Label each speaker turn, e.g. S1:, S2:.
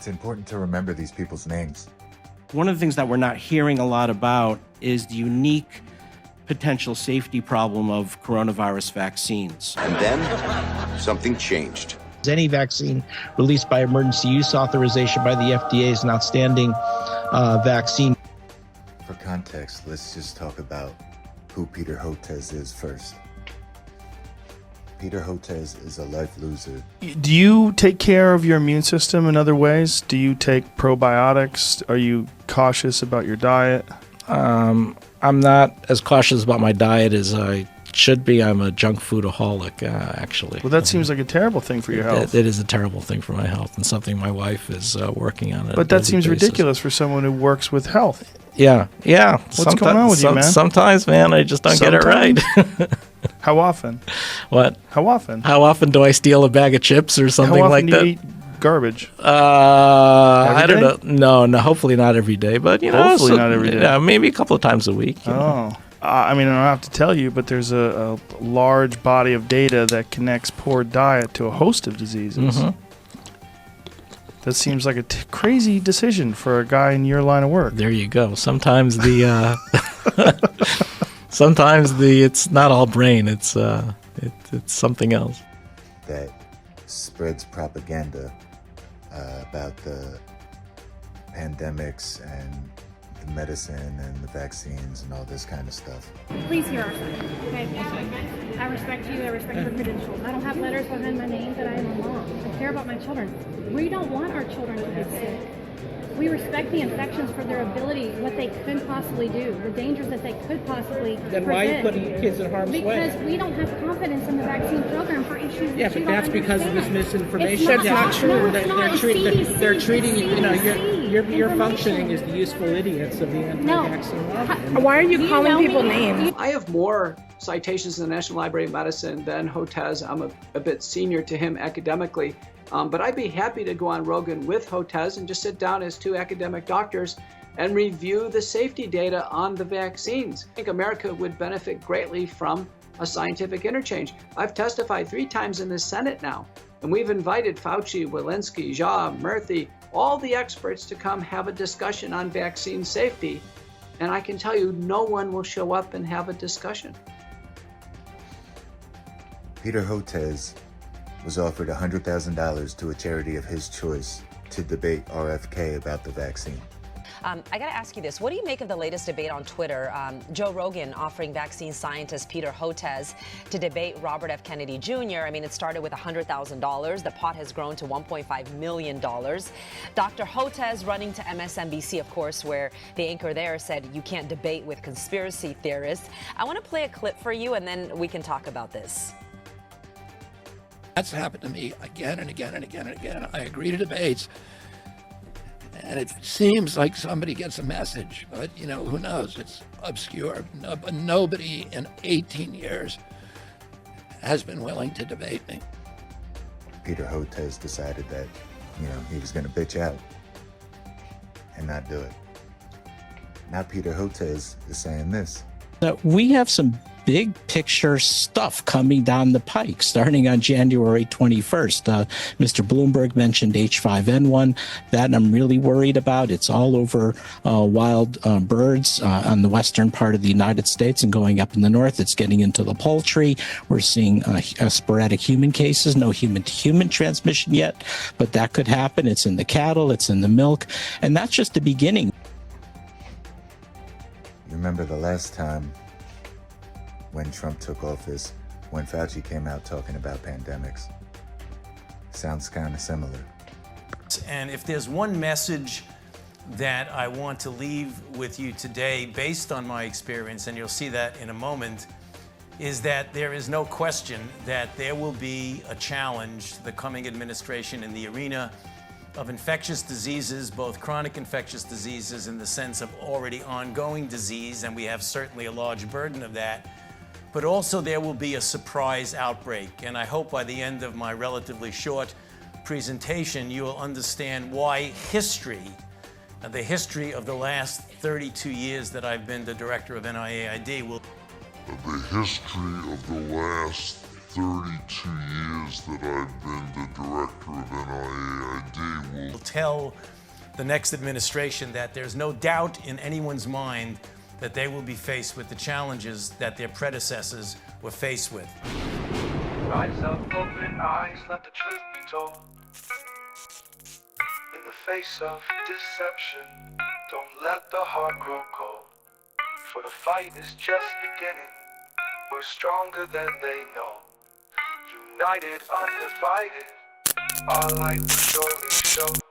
S1: It's important to remember these people's names.
S2: One of the things that we're not hearing a lot about is the unique potential safety problem of coronavirus vaccines.
S3: And then something changed.
S4: Any vaccine released by emergency use authorization by the FDA is an outstanding vaccine.
S1: For context, let's just talk about who Peter Hotez is first. Peter Hotez is a life loser.
S5: Do you take care of your immune system in other ways? Do you take probiotics? Are you cautious about your diet?
S4: I'm not as cautious about my diet as I should be. I'm a junk foodaholic, actually.
S5: Well, that seems like a terrible thing for your health.
S4: It is a terrible thing for my health and something my wife is working on.
S5: But that seems ridiculous for someone who works with health.
S4: Yeah.
S5: What's going on with you, man?
S4: Sometimes, man, I just don't get it right.
S5: How often?
S4: What?
S5: How often?
S4: How often do I steal a bag of chips or something like that?
S5: How often do you eat garbage?
S4: I don't know. No, hopefully not every day, but
S5: hopefully not every day.
S4: Yeah, maybe a couple of times a week.
S5: I mean, I don't have to tell you, but there's a large body of data that connects poor diet to a host of diseases. Mm-hmm. That seems like a crazy decision for a guy in your line of work.
S4: There you go. Sometimes it's not all brain. It's something else.
S1: That spreads propaganda about the pandemics and the medicine and the vaccines and all this kind of stuff.
S6: Please hear our side, okay? I respect you. I respect your credentials. I don't have letters behind my name that I am a mom. I care about my children. We don't want our children to get sick. We respect the infections for their ability, what they could possibly do, the dangers that they could possibly
S7: Then
S6: present.
S7: why are you putting your kids in harm's way?
S6: Because we don't have confidence in the vaccine program for issues
S7: Yeah,
S6: that
S7: but
S6: you
S7: that's
S6: don't
S7: because of this
S6: understand.
S7: misinformation.
S6: It's
S7: That's not true.
S6: No, it's not.
S7: They're treating you. You know,
S6: CDC
S7: you're
S6: information.
S7: functioning as the useful idiots of the anti-vaccine lobby.
S8: Why are you calling people names?
S9: I have more citations in the National Library of Medicine than Hotez. I'm a bit senior to him academically. But I'd be happy to go on Rogan with Hotez and just sit down as two academic doctors and review the safety data on the vaccines. I think America would benefit greatly from a scientific interchange. I've testified 3 times in the Senate now, and we've invited Fauci, Walensky, Jha, Murthy, all the experts to come have a discussion on vaccine safety. And I can tell you, no one will show up and have a discussion.
S1: Peter Hotez was offered $100,000 to a charity of his choice to debate RFK about the vaccine.
S10: I got to ask you this. What do you make of the latest debate on Twitter? Joe Rogan offering vaccine scientist Peter Hotez to debate Robert F. Kennedy Jr. I mean, it started with $100,000. The pot has grown to $1.5 million. Dr. Hotez running to MSNBC, of course, where the anchor there said you can't debate with conspiracy theorists. I want to play a clip for you, and then we can talk about this.
S11: That's happened to me again and again and again and again. I agree to debates, and it seems like somebody gets a message, but who knows? It's obscure. But nobody in 18 years has been willing to debate me.
S1: Peter Hotez decided that, he was going to bitch out and not do it. Now Peter Hotez is saying this.
S4: We have some big picture stuff coming down the pike starting on January 21st. Mr. Bloomberg mentioned H5N1. That I'm really worried about. It's all over wild birds on the western part of the United States and going up in the north. It's getting into the poultry. We're seeing sporadic human cases, no human-to-human transmission yet, but that could happen. It's in the cattle, it's in the milk, and that's just the beginning.
S1: You remember the last time when Trump took office, when Fauci came out talking about pandemics? Sounds kind of similar.
S12: And if there's one message that I want to leave with you today, based on my experience, and you'll see that in a moment, is that there is no question that there will be a challenge to the coming administration in the arena of infectious diseases, both chronic infectious diseases in the sense of already ongoing disease, and we have certainly a large burden of that, but also there will be a surprise outbreak. And I hope by the end of my relatively short presentation, you will understand why history, the history of the last 32 years that I've been the director of NIAID will...
S13: The history of the last 32 years years that I've been the director of NIAID
S12: will tell the next administration that there's no doubt in anyone's mind that they will be faced with the challenges that their predecessors were faced with.
S14: Rise up, open eyes, let the truth be told. In the face of deception, don't let the heart grow cold. For the fight is just beginning. We're stronger than they know. United, undivided, our light will surely show.